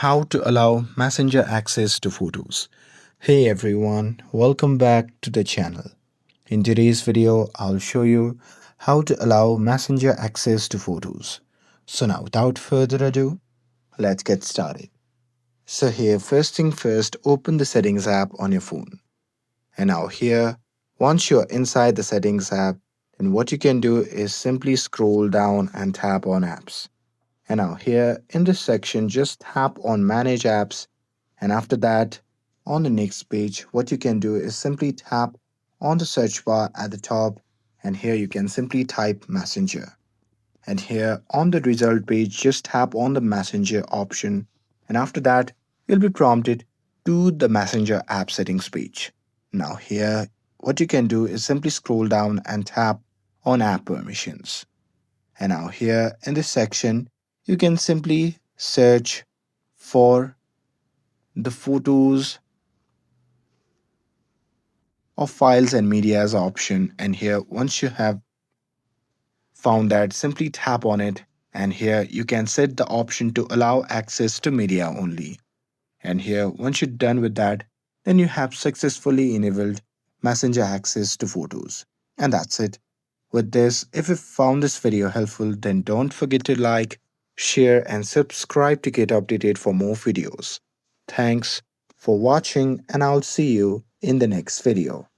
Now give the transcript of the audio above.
How to allow Messenger access to photos. Hey everyone, welcome back to the channel. In today's video, I'll show you how to allow Messenger access to photos. So now without further ado, let's get started. So here, first thing first, open the settings app on your phone. And now here, once you're inside the settings app, then what you can do is simply scroll down and tap on apps. And now here in this section, just tap on manage apps, and after that, on the next page, what you can do is simply tap on the search bar at the top, and here you can simply type Messenger. And here on the result page, just tap on the Messenger option, and after that, you'll be prompted to the Messenger app settings page. Now, here, what you can do is simply scroll down and tap on app permissions. And now, here in this section, you can simply search for the photos of files and medias option, and here once you have found that, simply tap on it, and here you can set the option to allow access to media only. And here once you're done with that, then you have successfully enabled Messenger access to photos. And that's it. With this, if you found this video helpful, then don't forget to like, share and subscribe to get updated for more videos. Thanks for watching, and I'll see you in the next video.